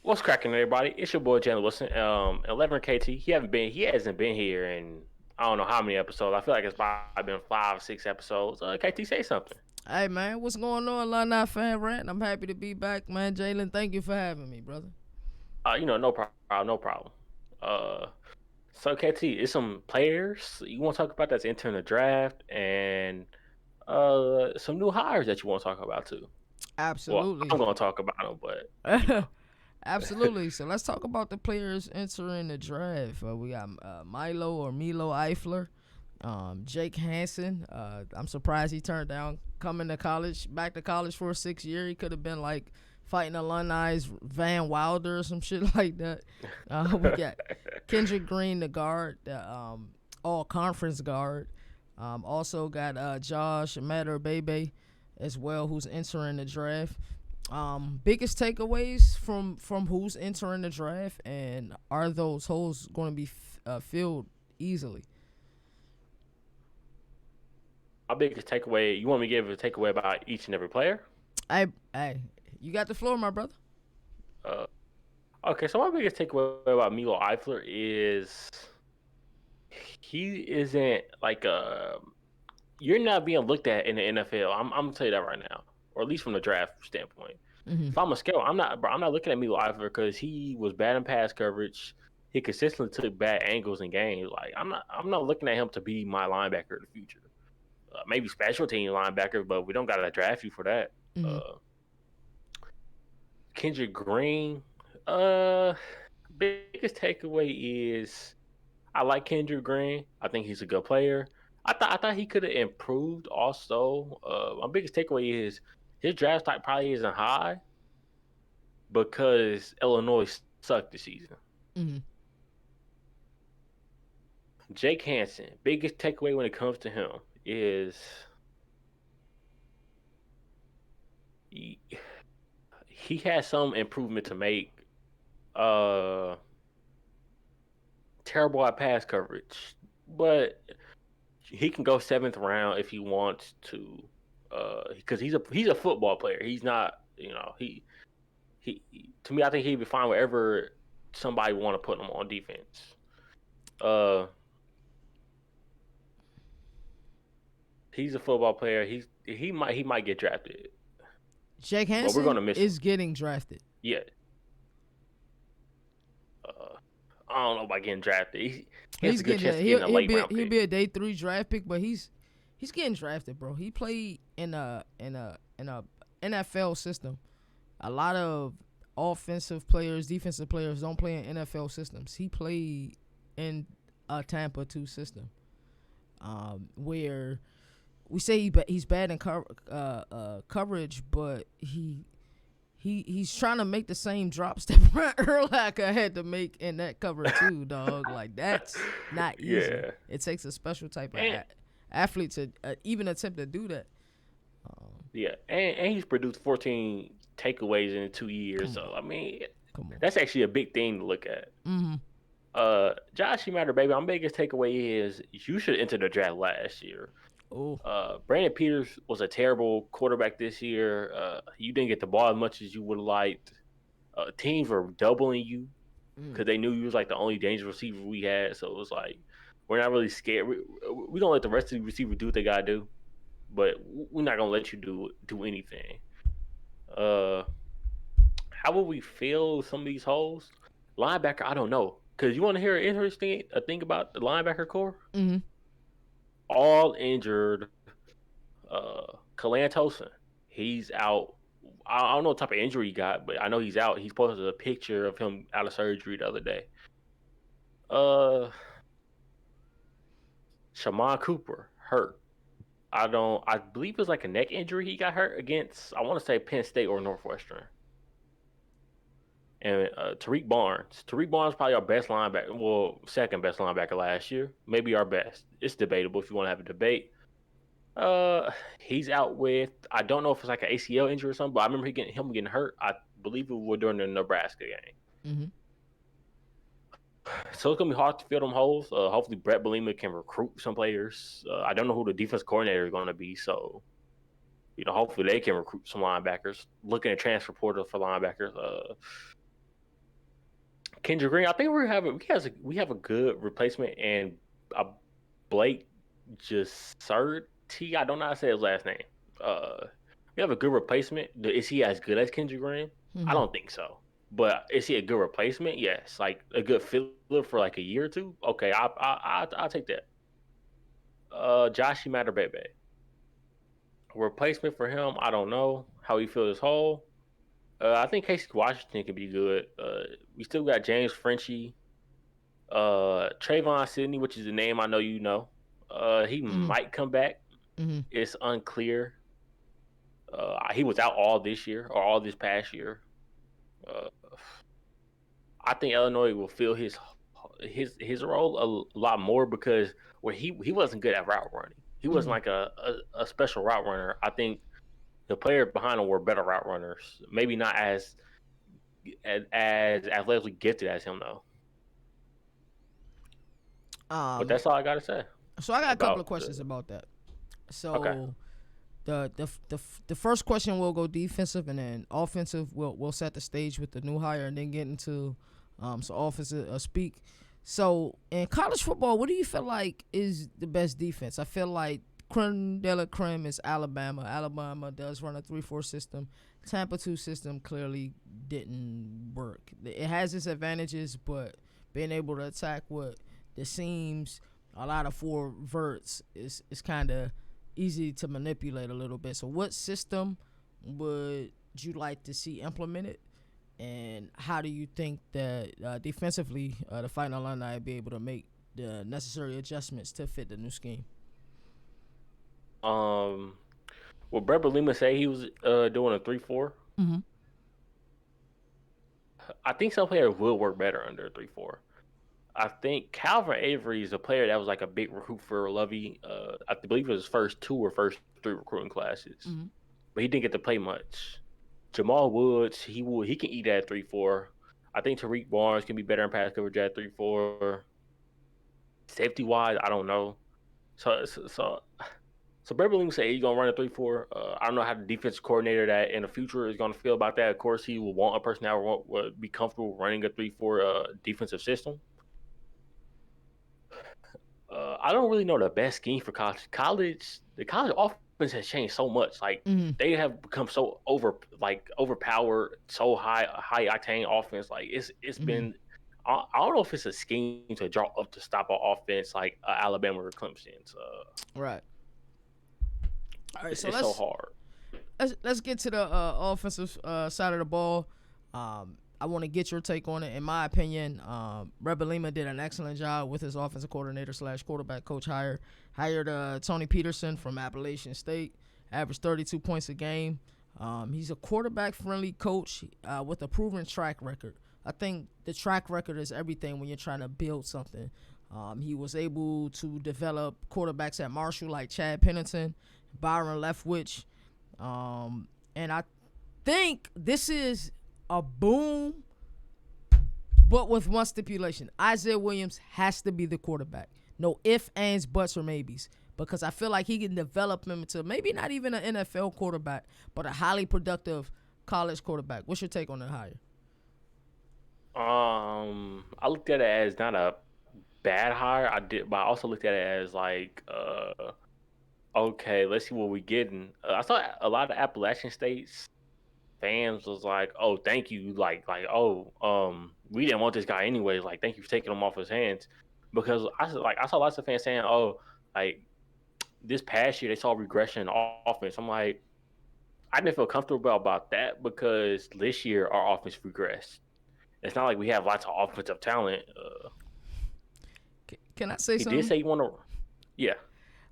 What's cracking, everybody? It's your boy Jalen Wilson. 11 KT. He hasn't been here in I don't know how many episodes. I feel like it's probably been 5, 6 episodes. KT, say something. Hey man, what's going on, Illini fan Rant? I'm happy to be back, man. Jalen, thank you for having me, brother. No problem, no problem. Uh, so KT, it's some players you want to talk about that's entering the draft, and some new hires that you want to talk about too. Well, Absolutely. I'm gonna talk about them, but Absolutely. So let's talk about the players entering the draft. We got Milo Eifler, Jake Hansen. I'm surprised he turned down coming to college, back to college for a 6 year. He could have been like fighting alumni's Van Wilder or some shit like that. We got Kendrick Green, the guard, the all conference guard. Also got Josh Matter Bebe as well, who's entering the draft. Biggest takeaways from who's entering the draft, and are those holes going to be filled easily? my biggest takeaway. You want me to give a takeaway about each and every player? Hey, you got the floor, my brother. Uh, okay, so my biggest takeaway about Milo Eifler is he isn't like you're not being looked at in the NFL. I'm gonna tell you that right now, or at least from the draft standpoint. Mm-hmm. If I'm a scout, I'm not looking at Milo Eifler because he was bad in pass coverage. He consistently took bad angles in games. Like I'm not looking at him to be my linebacker of the future. Maybe special team linebacker, but we don't got to draft you for that. Mm-hmm. Uh, Kendrick Green. Uh, Biggest takeaway is I like Kendrick Green. I think he's a good player. I thought he could have improved also. My biggest takeaway is his draft stock probably isn't high because Illinois sucked this season. Mm-hmm. Jake Hansen, biggest takeaway when it comes to him is he, he has some improvement to make. Uh, Terrible at pass coverage, but he can go seventh round if he wants to. Because he's a football player. He's not, he to me, I think he'd be fine wherever somebody want to put him on defense. Uh, he's a football player. He might get drafted, Jake but we're Hansen gonna miss him. is getting drafted. Yeah. Uh, I don't know about getting drafted. He has He's a good getting chance of getting a late round he'll pick. be a day 3 draft pick, but he's getting drafted, bro. He played in a NFL system. A lot of offensive players, defensive players don't play in NFL systems. He played in a Tampa 2 system, where we say he's bad in coverage, but he's trying to make the same drops that Brent Urlacher had to make in that cover too, dog. Like that's not easy. Yeah. It takes a special type of And athlete to even attempt to do that. Yeah, and he's produced 14 takeaways in 2 years. Come on, So I mean, come on. that's actually a big thing to look at. Mm-hmm. Josh Matter, baby. My biggest takeaway is you should enter the draft last year. Oh, Brandon Peters was a terrible quarterback this year. You didn't get the ball as much as you would have liked. Teams were doubling you mm. because they knew you was like the only dangerous receiver we had. So it was like we're not really scared. We don't let the rest of the receivers do what they gotta do, but we're not gonna let you do anything. Uh, how will we fill some of these holes? Linebacker, I don't know. Cause you want to hear an interesting thing about the linebacker core? Mm-hmm. All injured. Kalan Tosin, he's out. I don't know what type of injury he got, but I know he's out. He's posted a picture of him out of surgery the other day. Uh, Shaman Cooper hurt. I believe it was like a neck injury he got hurt against. I want to say Penn State or Northwestern. And Tariq Barnes. Tariq Barnes probably our best linebacker. Well, second best linebacker last year. Maybe our best. It's debatable if you want to have a debate. He's out with I don't know if it's like an ACL injury or something, but I remember him getting hurt. I believe it was during the Nebraska game. Mm-hmm. So it's gonna be hard to fill them holes. Hopefully Brett Belima can recruit some players. I don't know who the defense coordinator is going to be, so hopefully they can recruit some linebackers. Looking at transfer portal for linebackers. Kendrick Green. I think we have a good replacement and Blake Jusserti. I don't know how to say his last name. Uh, we have a good replacement. Is he as good as Kendrick Green? I Mm-hmm. don't think so. But is he a good replacement? Yes. Like a good filler for like a year or two. Okay, I'll take that. Joshi Matterbebe. Replacement for him, I don't know how he feels whole. I think Casey Washington can be good. We still got James Frenchie, Trayvon Sidney, which is a name I know you know. He Mm-hmm. might come back. Mm-hmm. It's unclear. He was out all this year or all this past year. Uh, I think Illinois will fill his role a lot more because where he wasn't good at route running. He wasn't Mm-hmm. like a special route runner. I think the players behind him were better route runners. Maybe not as athletically gifted as him though. But Um. that's all I gotta say So I got a couple of about questions about that. okay. So the first question will go defensive, and then offensive. We'll set the stage with the new hire, and then get into some offensive speak. So in college football, what do you feel like is the best defense? I feel like creme de la creme is Alabama. Alabama does run a 3-4 system. Tampa 2 system clearly didn't work. It has its advantages, but being able to attack with the seams, a lot of four verts is kind of easy to manipulate a little bit. So what system would you like to see implemented, and how do you think that defensively the Fighting Illini be able to make the necessary adjustments to fit the new scheme? Um, well, Brett Bielema say he was doing a 3-4. Mm-hmm. I think some players will work better under a 3-4. I think Calvin Avery is a player that was like a big recruit for Lovey. I believe it was his first two or first three recruiting classes, Mm-hmm. but he didn't get to play much. Jamal Woods, he can eat at 3-4. I think Tariq Barnes can be better in pass coverage at 3-4. Safety wise, I don't know. So Brett Bielema said he's gonna run a 3-4. I don't know how the defense coordinator that in the future is gonna feel about that. Of course, he will want a person that would be comfortable running a 3-4 defensive system. I don't really know the best scheme for college. The college offense has changed so much. Like Mm-hmm. they have become so overpowered, so high octane offense. Like it's Mm-hmm. been. I don't know if it's a scheme to draw up to stop an offense like Alabama or Clemson's. Right. All right. So It's so hard. let's get to the offensive side of the ball. I want to get your take on it. In my opinion, Rebbe Lima did an excellent job with his offensive coordinator / quarterback coach hire. Hired Tony Peterson from Appalachian State, averaged 32 points a game. He's a quarterback-friendly coach with a proven track record. I think the track record is everything when you're trying to build something. He was able to develop quarterbacks at Marshall like Chad Pennington, Byron Leftwich, and I think this is a boom, but with one stipulation. Isaiah Williams has to be the quarterback. No ifs, ands, buts, or maybes. Because I feel like he can develop him into maybe not even an NFL quarterback, but a highly productive college quarterback. What's your take on that hire? I looked at it as not a bad hire. But I also looked at it as like, okay, let's see what we getting. I saw a lot of Appalachian States fans was like, "Oh, thank you," oh, we didn't want this guy anyways. Like, thank you for taking him off his hands, because I saw lots of fans saying, "Oh, like this past year they saw regression in offense." I'm like, I didn't feel comfortable about that because this year our offense regressed. It's not like we have lots of offensive talent. Can I say He did something? say he want to, yeah.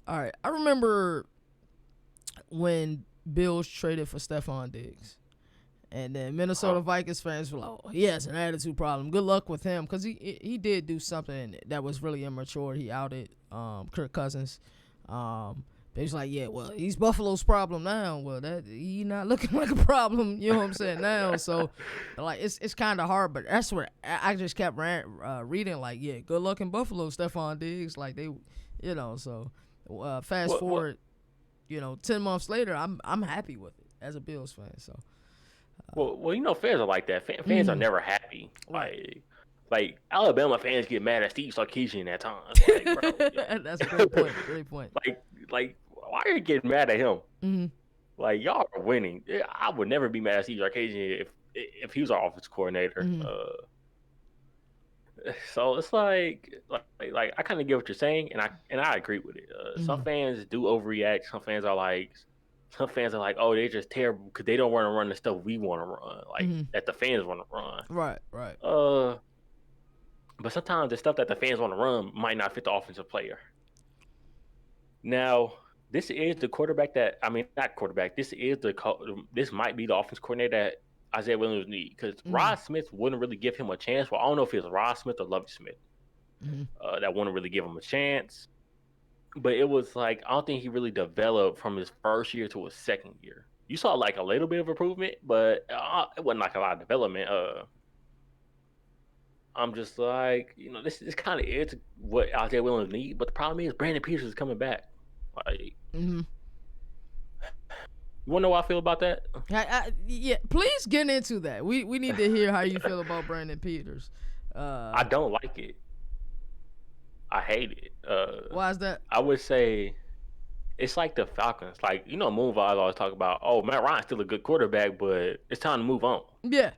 All right. I remember when Bills traded for Stephon Diggs. And then Minnesota Vikings fans were like, "Oh, he has an attitude problem. Good luck with him," because he did do something that was really immature. He outed Kirk Cousins. They was like, "Yeah, well, he's Buffalo's problem now." Well, that he not looking like a problem. You know what I'm saying now? So, like, it's kind of hard. But that's where I just kept reading like, "Yeah, good luck in Buffalo, Stephon Diggs." Like they, you know. So, fast forward, 10 months later, I'm happy with it as a Bills fan. So. Well, fans are like that. Fans are never happy. Right. like Alabama fans get mad at Steve Sarkisian at times. Like, bro, That's a great point. Great point. like why are you getting mad at him? Hmm. Like y'all are winning. I would never be mad at Steve Sarkisian if he was our offense coordinator. Hmm. So it's like I kind of get what you're saying, and I agree with it. Some Hmm. fans do overreact. Some fans are like, oh, they're just terrible because they don't want to run the stuff we want to run, like Hmm. that the fans want to run. Right. Right. Uh, but sometimes the stuff that the fans want to run might not fit the offensive player. Now, this is the quarterback that I mean, not quarterback. This might be the offense coordinator that Isaiah Williams need because Hmm. Rod Smith wouldn't really give him a chance. Well, I don't know if it's Rod Smith or Lovie Smith Hmm. that wouldn't really give him a chance. But it was like I don't think he really developed from his first year to his second year. You saw like a little bit of improvement, but it wasn't like a lot of development. I'm just like, this kind of is what Isaiah Williams need. But the problem is Brandon Peters is coming back. Like, Hmm. you wanna know how I feel about that? Yeah, please get into that. We need to hear how you feel about Brandon Peters. I don't like it. I hate it. Why is that? I would say it's like the Falcons. Like, Moonvibes always talk about, oh, Matt Ryan's still a good quarterback, but it's time to move on. Yeah.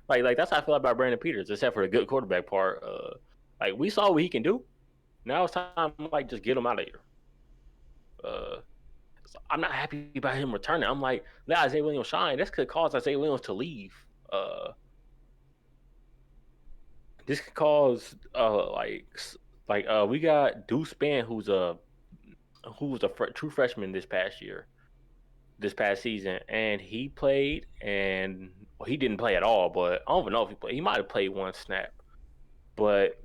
Like that's how I feel about Brandon Peters, except for the good quarterback part. Like we saw what he can do. Now it's time to like just get him out of here. Uh, so I'm not happy about him returning. I'm like, let Isaiah Williams shine. This could cause Isaiah Williams to leave. This could cause we got Deuce Spann, who was a true freshman this past season, and he played, and he didn't play at all. But I don't even know if he played. He might have played one snap. But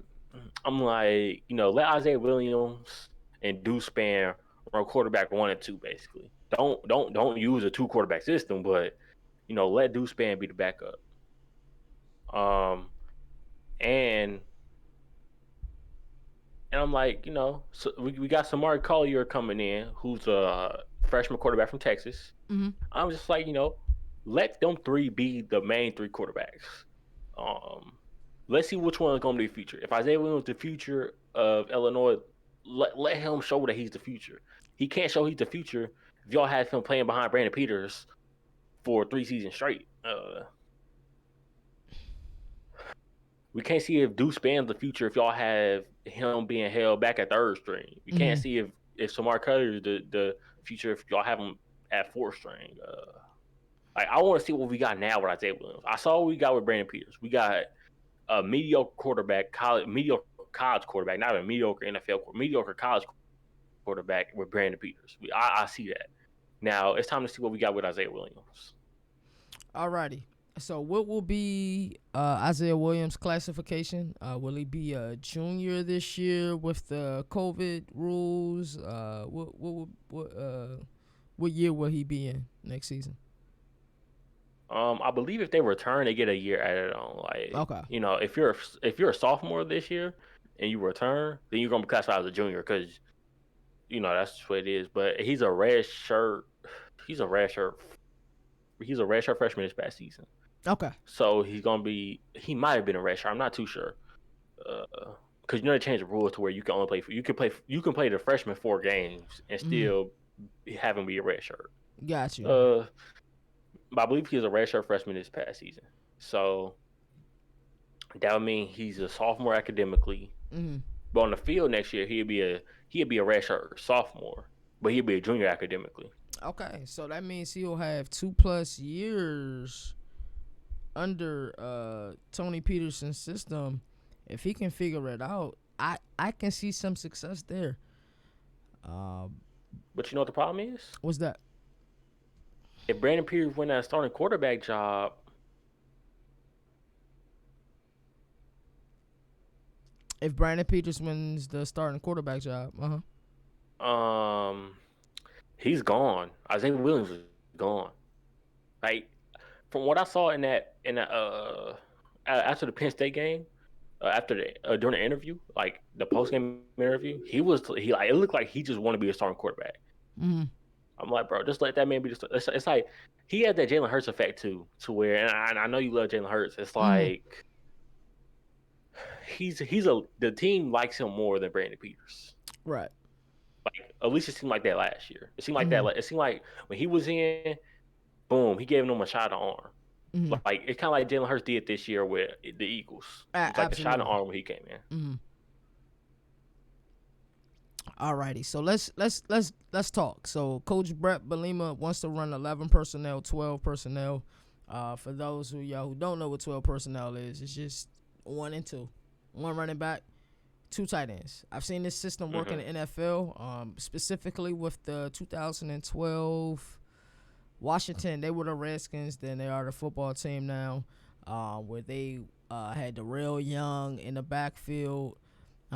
I'm like, let Isaiah Williams and Deuce Spann run quarterback 1 and 2, basically. Don't use a 2 quarterback system, but let Deuce Spann be the backup. Um, and I'm like, so we got Samari Collier coming in, who's a freshman quarterback from Texas. Hmm. I'm just like, let them three be the main 3 quarterbacks. Um, let's see which one is going to be the future. If Isaiah Williams is the future of Illinois, let him show that he's the future. He can't show he's the future if y'all have him playing behind Brandon Peters for 3 seasons straight. We can't see if Deuce Spann's the future if y'all have him being held back at 3rd string. We can't Hmm. see if Samar Cutter is the future if y'all have him at 4th string. Like I want to see what we got now with Isaiah Williams. I saw what we got with Brandon Peters. We got a mediocre quarterback, mediocre college quarterback, not a mediocre NFL, mediocre college quarterback with Brandon Peters. I see that. Now it's time to see what we got with Isaiah Williams. Alrighty. So what will be Isaiah Williams' classification? Will he be a junior this year with the COVID rules? What year will he be in next season? I believe if they return, they get a year added on. Like, Okay. If you're a sophomore this year and you return, then you're gonna be classified as a junior because that's what it is. But he's a red shirt. He's a red shirt. He's a red shirt freshman this past season. Okay. So he might have been a red shirt. I'm not too sure. Because they changed the rules to where you can only you can play the freshman 4 games and still have him be a red shirt. Got you. But I believe he was a red shirt freshman this past season. So that would mean he's a sophomore academically. Mm-hmm. But on the field next year, he'd be a red shirt sophomore, but he'd be a junior academically. Okay, so that means he'll have 2+ years under Tony Peterson's system. If he can figure it out, I can see some success there. But you know what the problem is? What's that? If Brandon Peters win that starting quarterback job, If Brandon Peters wins the starting quarterback job, he's gone. Isaiah Williams is gone. Like from what I saw in that after the Penn State game, during the interview, like the post game interview, he it looked like he just wanted to be a starting quarterback. Mm-hmm. I'm like, bro, just let that man be. It's like he had that Jalen Hurts effect too, to where, and I know you love Jalen Hurts. It's like the team likes him more than Brandon Peters. Right. Like at least it seemed like that last year. It seemed like that. Mm-hmm. It seemed like when he was in, boom, he gave them a shot in the arm. Mm-hmm. Like it's kind of like Jalen Hurts did this year with the Eagles. It was like a shot in the Absolutely. arm when he came in. Mm-hmm. Alrighty, so let's talk. So Coach Brett Bielema wants to run 11 personnel, 12 personnel. For those who y'all who don't know what 12 personnel is, it's just 1 and 2, 1 running back, 2 tight ends. I've seen this system work in the NFL, specifically with the 2012 Washington. They were the Redskins, then they are the football team now, where they had Darrell Young in the backfield.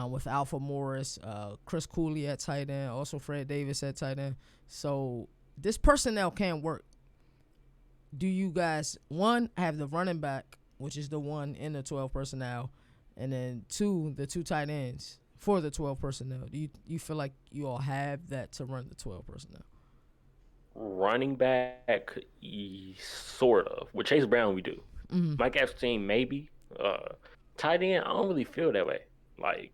With Alpha Morris, Chris Cooley at tight end, also Fred Davis at tight end. So this personnel can work. Do you guys, 1, have the running back, which is the 1 in the 12 personnel, and then 2, the 2 tight ends for the 12 personnel? Do you feel like you all have that to run the 12 personnel? Running back, sort of. With Chase Brown, we do. Mm-hmm. Mike Epstein, maybe. Tight end, I don't really feel that way. Like,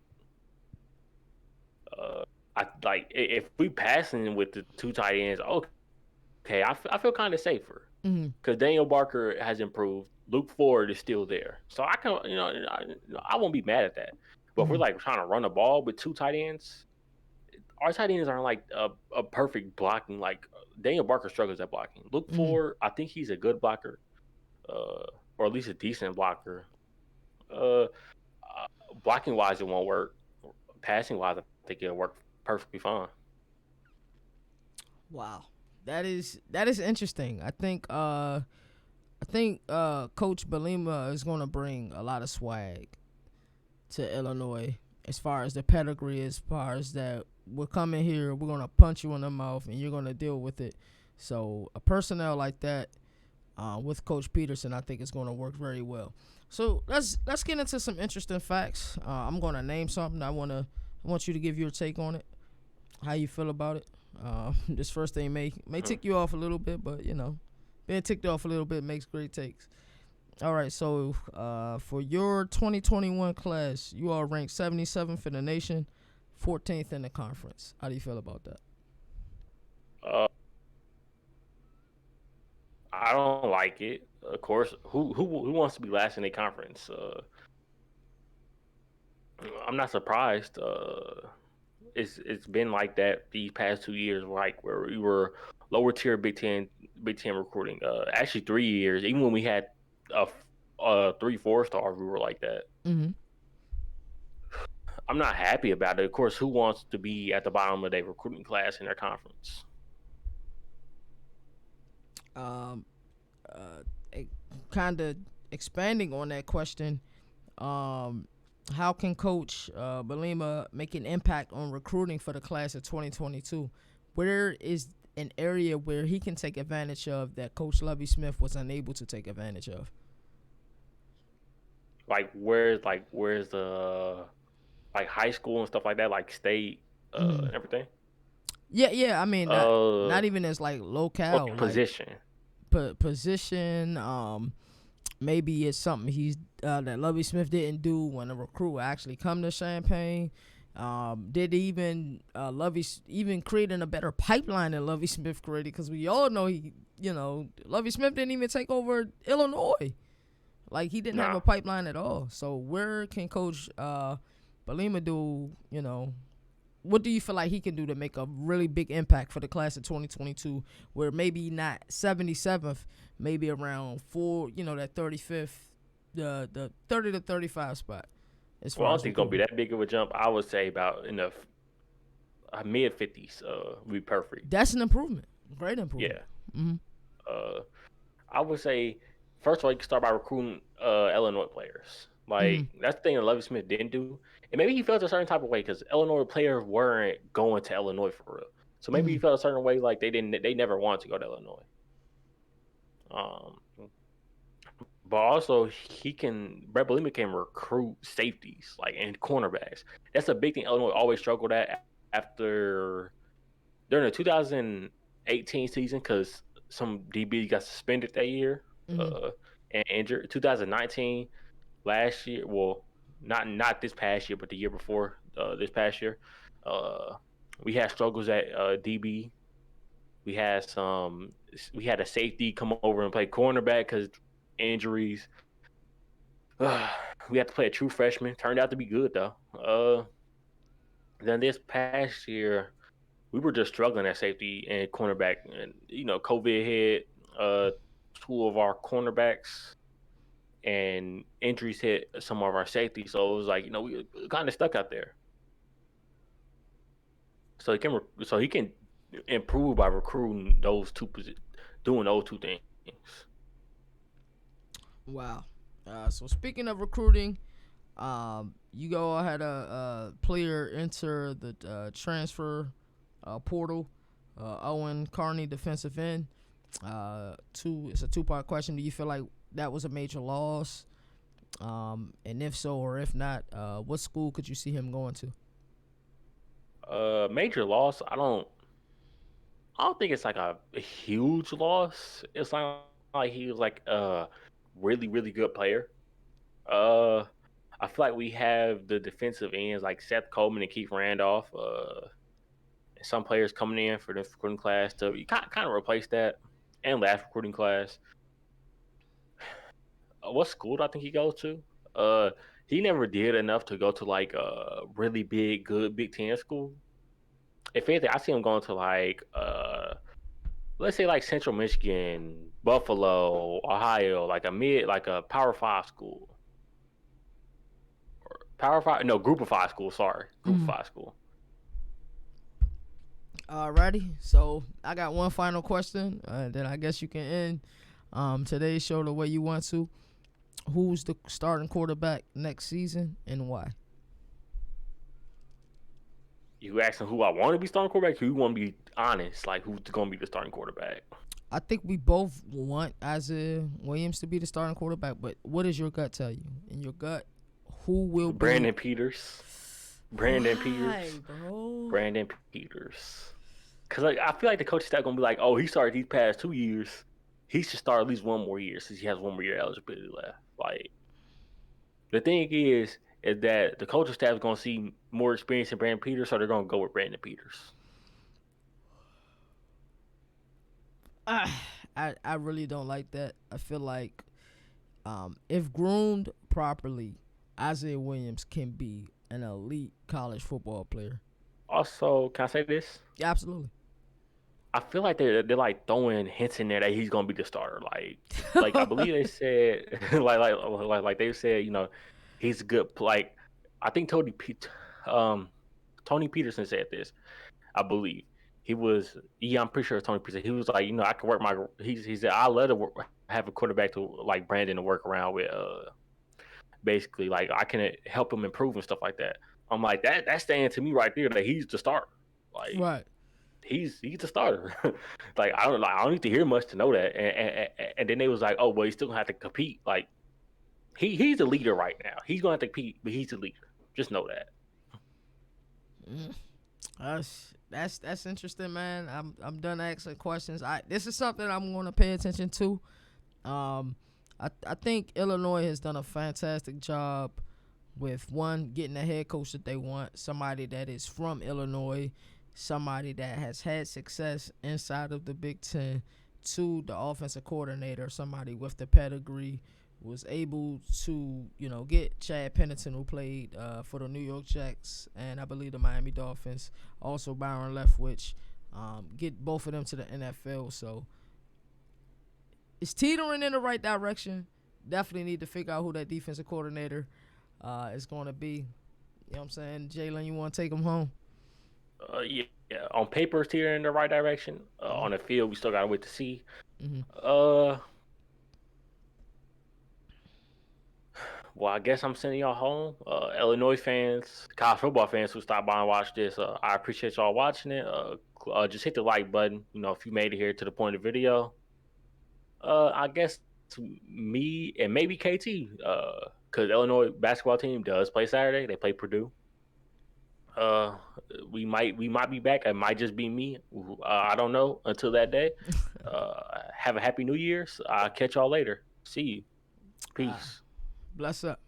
I like if we passing with the 2 tight ends. Okay, I feel kind of safer because Daniel Barker has improved. Luke Ford is still there, so I can I won't be mad at that. But if we're like trying to run the ball with 2 tight ends, our tight ends aren't like a perfect blocking. Like Daniel Barker struggles at blocking. Luke Ford, I think he's a good blocker, or at least a decent blocker. Blocking wise, it won't work. Passing wise, I think it'll work perfectly fine. Wow, that is interesting. I think Coach Bielema is going to bring a lot of swag to Illinois as far as the pedigree, as far as that we're coming here, we're going to punch you in the mouth and you're going to deal with it. So a personnel like that with Coach Peterson, I think is going to work very well. So let's get into some interesting facts. I'm going to name something. I want you to give your take on it, how you feel about it. This first thing may tick you off a little bit, but being ticked off a little bit makes great takes. All right, so for your 2021 class, you are ranked 77th in the nation, 14th in the conference. How do you feel about that? I don't like it. Of course, who wants to be last in a conference? I'm not surprised. It's been like that these past 2 years, like where we were lower tier Big Ten recruiting. Actually 3 years, even when we had 3-4 stars, we were like that. Mm-hmm. I'm not happy about it. Of course, who wants to be at the bottom of their recruiting class in their conference? Kind of expanding on that question, how can Coach Bielema make an impact on recruiting for the class of 2022? Where is an area where he can take advantage of that Coach Lovie Smith was unable to take advantage of? Where's the high school and stuff like that, like state and everything? Yeah. I mean, not even as like locale, position. Position. Maybe it's something he's that Lovie Smith didn't do when a recruit actually come to Champaign. Did even Lovie even creating a better pipeline than Lovie Smith created? Because we all know Lovie Smith didn't even take over Illinois. Like he didn't have a pipeline at all. So where can Coach Bielema do? What do you feel like he can do to make a really big impact for the class of 2022, where maybe not 77th, maybe around that 35th, the 30 to 35 spot? I don't think it's going to be that big of a jump. I would say about in the mid 50s would be perfect. That's an improvement. Great improvement. Yeah. I would say, first of all, you can start by recruiting Illinois players. That's the thing that Lovie Smith didn't do. And maybe he felt a certain type of way because Illinois players weren't going to Illinois for real. So maybe he felt a certain way like they never wanted to go to Illinois. But also Brett Bielema can recruit safeties and cornerbacks. That's a big thing Illinois always struggled at during the 2018 season because some DBs got suspended that year and injured. 2019, last year, Not this past year, but the year before. This past year, uh, we had struggles at DB. We had some. We had a safety come over and play cornerback because injuries. We had to play a true freshman. Turned out to be good though. Then this past year, we were just struggling at safety and cornerback, and COVID hit two of our cornerbacks, and injuries hit some of our safety. So it was like we kind of stuck out there. So he can improve by recruiting those doing those two things. Wow. So speaking of recruiting, you all had a player enter the transfer portal. Owen Carney, defensive end. It's a two-part question. Do you feel like that was a major loss? And if so, or if not, what school could you see him going to? Major loss. I don't think it's like a huge loss. It's not like he was like a really really good player. Uh, I feel like we have the defensive ends like Seth Coleman and Keith Randolph. Some players coming in for the recruiting class to kind of replace that, and last recruiting class. What school do I think he goes to? Uh, he never did enough to go to like a really big, good Big Ten school. If anything, I see him going to like let's say like Central Michigan, Buffalo, Ohio, like a Power Five school. Or Power Five, no, Group of Five school. Sorry, Group of Five school. Alrighty, so I got one final question, then I guess you can end today's show the way you want to. Who's the starting quarterback next season and why? You asking who I want to be starting quarterback? Who you want to be honest? Like who's going to be the starting quarterback? I think we both want Isaiah Williams to be the starting quarterback, but what does your gut tell you? In your gut, who will Brandon be? Peters. Why, bro? Brandon Peters. Because like, I feel like the coaching staff going to be like, oh, he started these past 2 years. He should start at least one more year since he has one more year eligibility left. Like, the thing is that the coaching staff is going to see more experience in Brandon Peters, so they're going to go with Brandon Peters. I really don't like that. I feel like if groomed properly, Isaiah Williams can be an elite college football player. Also, can I say this? Yeah, absolutely. I feel like they're like throwing hints in there that he's gonna be the starter. Like I believe they said like they said he's good. Like I think Tony Peterson said this. I believe I'm pretty sure it's Tony Peterson. He was like I can work my. He said I love to have a quarterback to like Brandon to work around with. Basically like I can help him improve and stuff like that. I'm like that's saying to me right there that he's the starter. Like Right. he's the starter. Like I don't need to hear much to know that. And then they was like, oh well, he's still gonna have to compete. Like he's a leader right now. He's gonna have to compete, but he's a leader. Just know that. That's interesting, man. I'm done asking questions. This is something I'm gonna pay attention to. I think Illinois has done a fantastic job with one getting the head coach that they want, somebody that is from Illinois, somebody that has had success inside of the Big Ten. Two, the offensive coordinator, somebody with the pedigree, was able to get Chad Pennington, who played for the New York Jets and I believe the Miami Dolphins, also Byron Leftwich, get both of them to the NFL. So it's teetering in the right direction. Definitely need to figure out who that defensive coordinator is going to be. You know what I'm saying? Jalen, you want to take them home? Yeah. On paper, it's teetering in the right direction. On the field, we still gotta wait to see. Well, I guess I'm sending y'all home. Illinois fans, college football fans who stop by and watch this, I appreciate y'all watching it. Just hit the like button. If you made it here to the point of the video. I guess me and maybe KT, because Illinois basketball team does play Saturday. They play Purdue. We might be back. It might just be me. I don't know until that day. Have a happy New Year's. I'll catch y'all later. See you. Peace. Bless up.